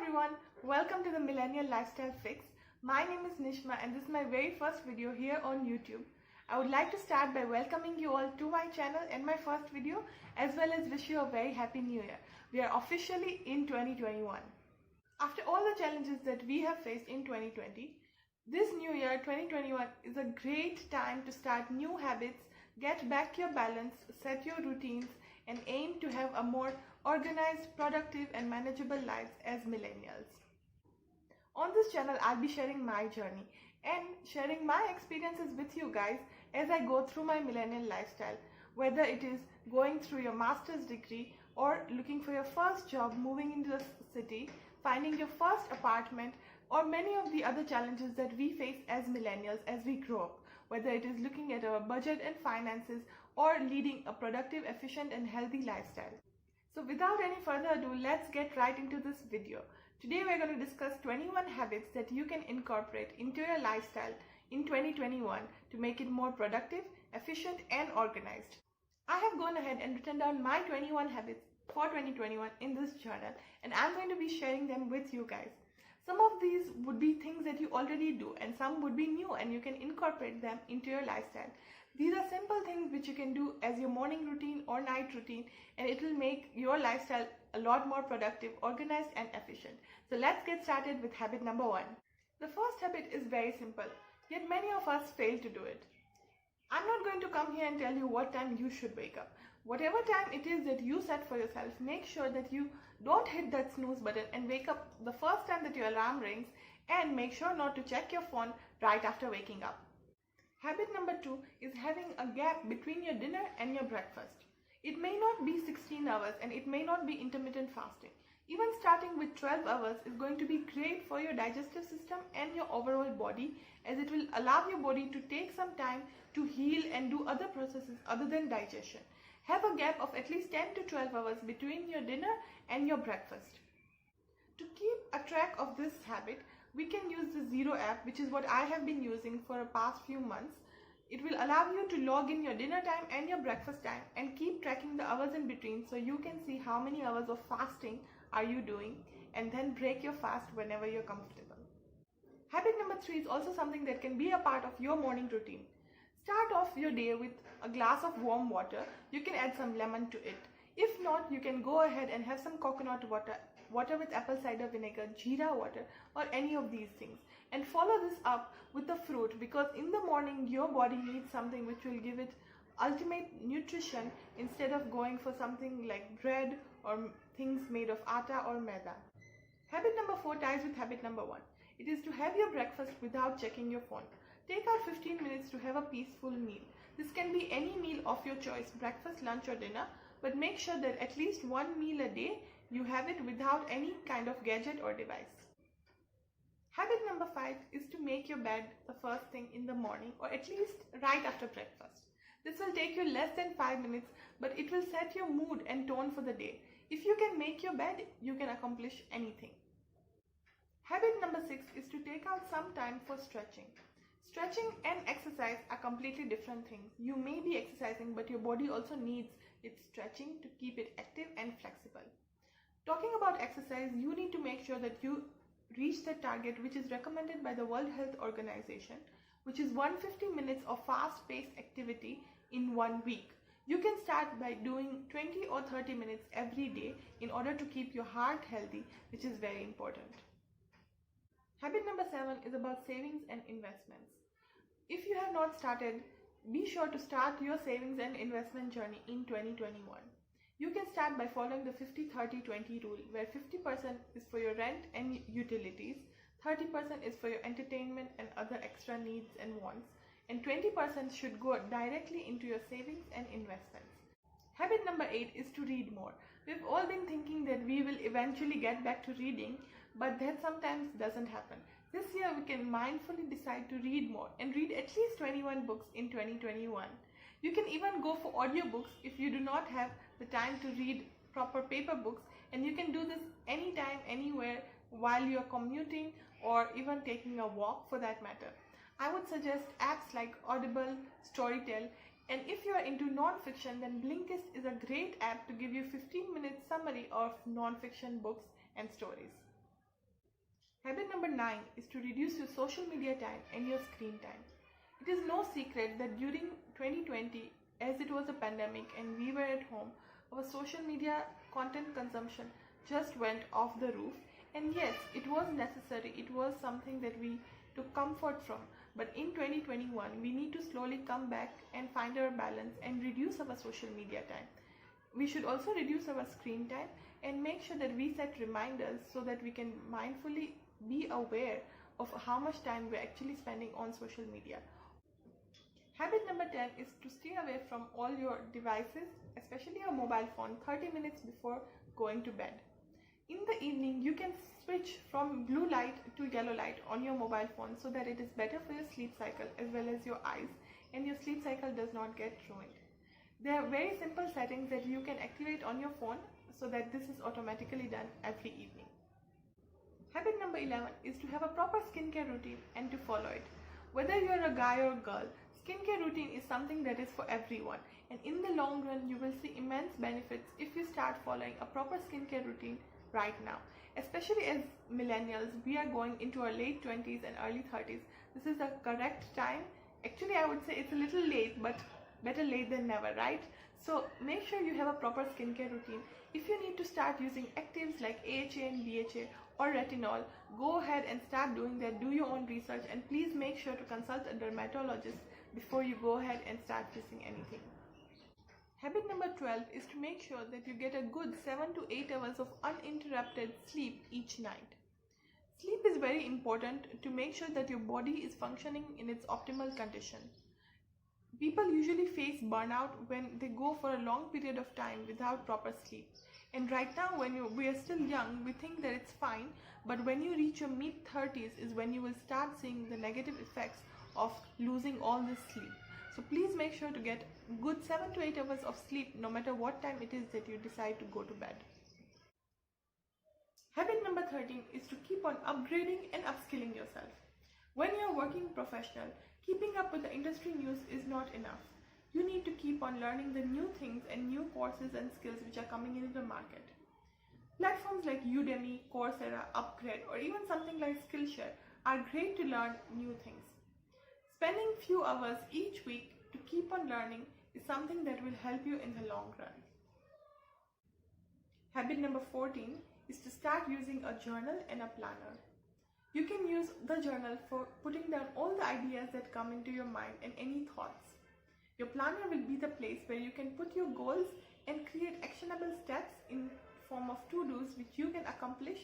everyone, welcome to the Millennial Lifestyle Fix. My name is Nishma and this is my very first video here on YouTube. I would like to start by welcoming you all to my channel and my first video, as well as wish you a very happy new year. We are officially in 2021. After all the challenges that we have faced in 2020, this new year 2021 is a great time to start new habits, get back your balance, set your routines and aim to have a more organized, productive and manageable lives as millennials. On this channel, I'll be sharing my journey and sharing my experiences with you guys as I go through my millennial lifestyle, whether it is going through your master's degree or looking for your first job, moving into the city, finding your first apartment, or many of the other challenges that we face as millennials as we grow up, whether it is looking at our budget and finances or leading a productive, efficient and healthy lifestyle. So without any further ado, let's get right into this video. Today we're going to discuss 21 habits that you can incorporate into your lifestyle in 2021 to make it more productive, efficient and organized. I have gone ahead and written down my 21 habits for 2021 in this journal, and I'm going to be sharing them with you guys. Some of these would be things that you already do and some would be new and you can incorporate them into your lifestyle. These are simple things which you can do as your morning routine or night routine, and it will make your lifestyle a lot more productive, organized and efficient. So let's get started with habit number 1. The first habit is very simple, yet many of us fail to do it. I'm not going to come here and tell you what time you should wake up. Whatever time it is that you set for yourself, make sure that you don't hit that snooze button and wake up the first time that your alarm rings, and make sure not to check your phone right after waking up. Habit number 2 is having a gap between your dinner and your breakfast. It may not be 16 hours and it may not be intermittent fasting. Even starting with 12 hours is going to be great for your digestive system and your overall body, as it will allow your body to take some time to heal and do other processes other than digestion. Have a gap of at least 10 to 12 hours between your dinner and your breakfast. To keep a track of this habit, we can use the Zero app, which is what I have been using for the past few months. It will allow you to log in your dinner time and your breakfast time and keep tracking the hours in between, so you can see how many hours of fasting are you doing and then break your fast whenever you're comfortable. Habit number 3 is also something that can be a part of your morning routine. Start off your day with a glass of warm water. You can add some lemon to it. If not, you can go ahead and have some coconut water, water with apple cider vinegar, jeera water or any of these things. And follow this up with the fruit, because in the morning your body needs something which will give it ultimate nutrition instead of going for something like bread or things made of atta or maida. Habit number 4 ties with habit number 1. It is to have your breakfast without checking your phone. Take out 15 minutes to have a peaceful meal. This can be any meal of your choice, breakfast, lunch or dinner, but make sure that at least one meal a day you have it without any kind of gadget or device. Habit number 5 is to make your bed the first thing in the morning, or at least right after breakfast. This will take you less than 5 minutes, but it will set your mood and tone for the day. If you can make your bed, you can accomplish anything. Habit number 6 is to take out some time for stretching. Stretching and exercise are completely different things. You may be exercising, but your body also needs its stretching to keep it active and flexible. Talking about exercise, you need to make sure that you reach the target which is recommended by the World Health Organization, which is 150 minutes of fast-paced activity in 1 week. You can start by doing 20 or 30 minutes every day in order to keep your heart healthy, which is very important. Habit number 7 is about savings and investments. If you have not started, be sure to start your savings and investment journey in 2021. You can start by following the 50-30-20 rule, where 50% is for your rent and utilities, 30% is for your entertainment and other extra needs and wants, and 20% should go directly into your savings and investments. Habit number 8 is to read more. We've all been thinking that we will eventually get back to reading, but that sometimes doesn't happen. This year we can mindfully decide to read more and read at least 21 books in 2021. You can even go for audiobooks if you do not have the time to read proper paper books, and you can do this anytime, anywhere, while you are commuting or even taking a walk for that matter. I would suggest apps like Audible, Storytel, and if you are into non-fiction, then Blinkist is a great app to give you 15-minute summary of non-fiction books and stories. Habit number 9 is to reduce your social media time and your screen time. It is no secret that during 2020, as it was a pandemic and we were at home, our social media content consumption just went off the roof. And yes, it was necessary, it was something that we took comfort from. But in 2021, we need to slowly come back and find our balance and reduce our social media time. We should also reduce our screen time and make sure that we set reminders so that we can mindfully be aware of how much time we're actually spending on social media. Habit number 10 is to stay away from all your devices, especially your mobile phone, 30 minutes before going to bed. In the evening, you can switch from blue light to yellow light on your mobile phone so that it is better for your sleep cycle as well as your eyes, and your sleep cycle does not get ruined. There are very simple settings that you can activate on your phone so that this is automatically done every evening. Habit number 11 is to have a proper skincare routine and to follow it. Whether you are a guy or girl, skincare routine is something that is for everyone, and in the long run you will see immense benefits if you start following a proper skincare routine right now. Especially as millennials, we are going into our late 20s and early 30s. This is the correct time. Actually, I would say it's a little late, but better late than never, right? So make sure you have a proper skincare routine. If you need to start using actives like AHA and BHA or retinol, go ahead and start doing that. Do your own research, and please make sure to consult a dermatologist before you go ahead and start using anything. Habit number 12 is to make sure that you get a good 7 to 8 hours of uninterrupted sleep each night. Sleep is very important to make sure that your body is functioning in its optimal condition. People usually face burnout when they go for a long period of time without proper sleep. And right now, when we are still young, we think that it's fine, but when you reach your mid-30s is when you will start seeing the negative effects of losing all this sleep. So please make sure to get good 7 to 8 hours of sleep no matter what time it is that you decide to go to bed. Habit number 13 is to keep on upgrading and upskilling yourself. When you're a working professional, keeping up with the industry news is not enough. You need to keep on learning the new things and new courses and skills which are coming into the market. Platforms like Udemy, Coursera, Upgrade, or even something like Skillshare are great to learn new things. Spending few hours each week to keep on learning is something that will help you in the long run. Habit number 14 is to start using a journal and a planner. You can use the journal for putting down all the ideas that come into your mind and any thoughts. Your planner will be the place where you can put your goals and create actionable steps in form of to-dos which you can accomplish.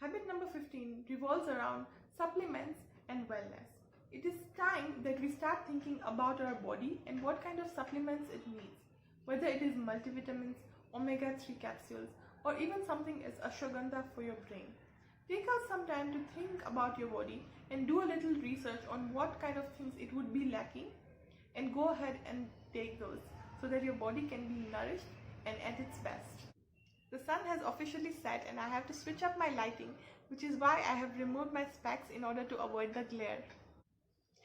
Habit number 15 revolves around supplements and wellness. It is time that we start thinking about our body and what kind of supplements it needs, whether it is multivitamins, omega-3 capsules, or even something as ashwagandha for your brain. Take out some time to think about your body and do a little research on what kind of things it would be lacking, and go ahead and take those so that your body can be nourished and at its best. The sun has officially set and I have to switch up my lighting, which is why I have removed my specs in order to avoid the glare.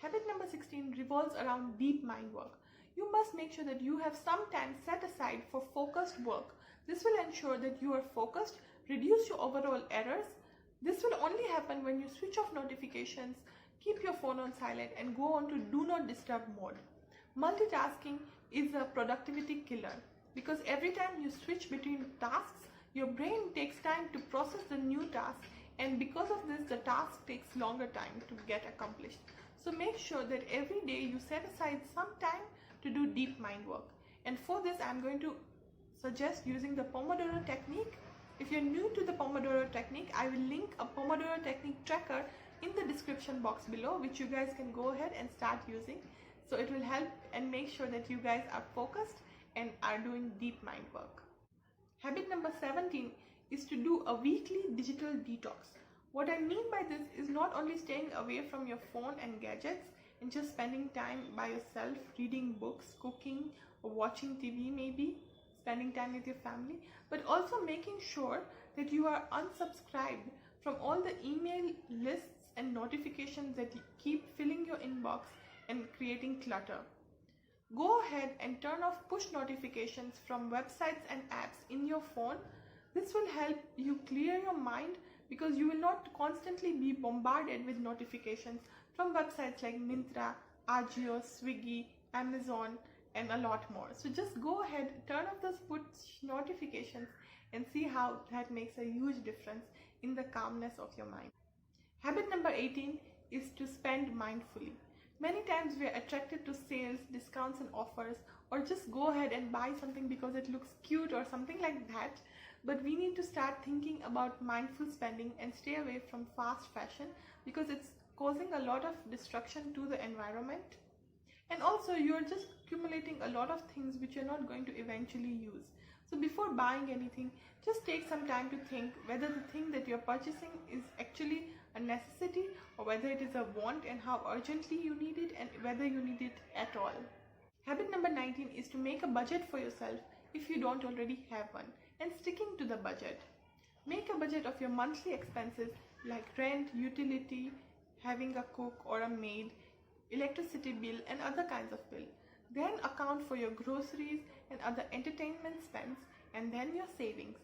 Habit number 16 revolves around deep mind work. You must make sure that you have some time set aside for focused work. This will ensure that you are focused, reduce your overall errors. This will only happen when you switch off notifications, keep your phone on silent, and go on to do not disturb mode. Multitasking is a productivity killer because every time you switch between tasks, your brain takes time to process the new task, and because of this, the task takes longer time to get accomplished. So make sure that every day you set aside some time to do deep mind work. And for this, I'm going to suggest using the Pomodoro technique. If you're new to the Pomodoro technique, I will link a Pomodoro technique tracker in the description box below, which you guys can go ahead and start using. So it will help and make sure that you guys are focused and are doing deep mind work. Habit number 17 is to do a weekly digital detox. What I mean by this is not only staying away from your phone and gadgets and just spending time by yourself, reading books, cooking, or watching TV maybe, spending time with your family, but also making sure that you are unsubscribed from all the email lists and notifications that keep filling your inbox and creating clutter. Go ahead and turn off push notifications from websites and apps in your phone. This will help you clear your mind because you will not constantly be bombarded with notifications from websites like Myntra, Ajio, Swiggy, Amazon, and a lot more. So just go ahead, turn off those push notifications and see how that makes a huge difference in the calmness of your mind. Habit number 18 is to spend mindfully. Many times we are attracted to sales, discounts and offers, or just go ahead and buy something because it looks cute or something like that. But we need to start thinking about mindful spending and stay away from fast fashion because it's causing a lot of destruction to the environment. And also you're just accumulating a lot of things which you're not going to eventually use. So before buying anything, just take some time to think whether the thing that you're purchasing is actually a necessity or whether it is a want and how urgently you need it and whether you need it at all. Habit number 19 is to make a budget for yourself if you don't already have one and sticking to the budget. Make a budget of your monthly expenses like rent, utility, having a cook or a maid, electricity bill and other kinds of bill. Then account for your groceries and other entertainment spends and then your savings.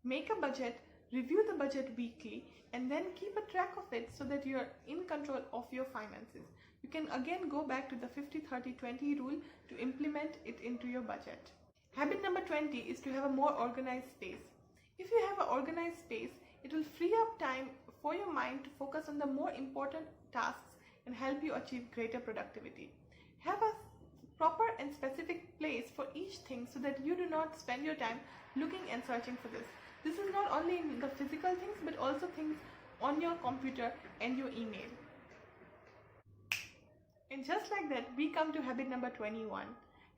Make a budget, review the budget weekly and then keep a track of it so that you're in control of your finances. You can again go back to the 50-30-20 rule to implement it into your budget. Habit number 20 is to have a more organized space. If you have an organized space, it will free up time for your mind to focus on the more important tasks and help you achieve greater productivity. Have a proper and specific place for each thing so that you do not spend your time looking and searching for this. This is not only in the physical things but also things on your computer and your email. And just like that, we come to habit number 21.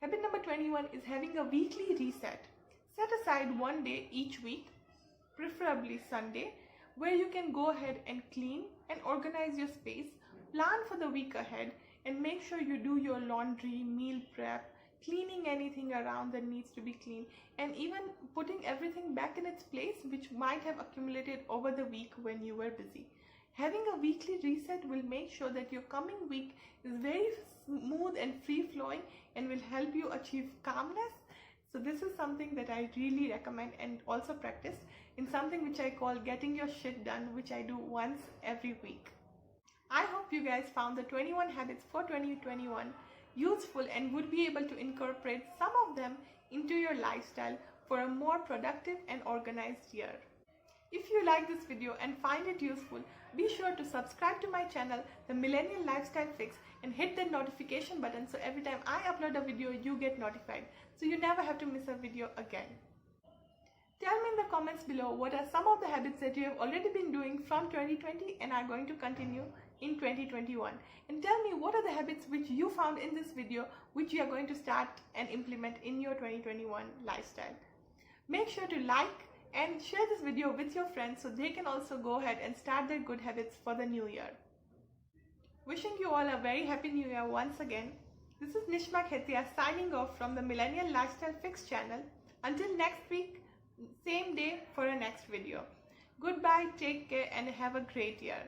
Habit number 21 is having a weekly reset. Set aside one day each week, preferably Sunday, where you can go ahead and clean and organize your space, plan for the week ahead, and make sure you do your laundry, meal prep, cleaning anything around that needs to be cleaned, and even putting everything back in its place which might have accumulated over the week when you were busy. Having a weekly reset will make sure that your coming week is very smooth and free-flowing and will help you achieve calmness. So this is something that I really recommend and also practice in something which I call getting your shit done, which I do once every week. I hope you guys found the 21 habits for 2021 useful and would be able to incorporate some of them into your lifestyle for a more productive and organized year. If you like this video and find it useful, be sure to subscribe to my channel, The Millennial Lifestyle Fix, and hit the notification button so every time I upload a video, you get notified, so you never have to miss a video again. Tell me in the comments below what are some of the habits that you have already been doing from 2020 and are going to continue in 2021. And tell me what are the habits which you found in this video which you are going to start and implement in your 2021 lifestyle. Make sure to like and share this video with your friends so they can also go ahead and start their good habits for the new year. Wishing you all a very happy new year once again. This is Nishma Khetia signing off from the Millennial Lifestyle Fix channel. Until next week, same day for a next video. Goodbye, take care and have a great year.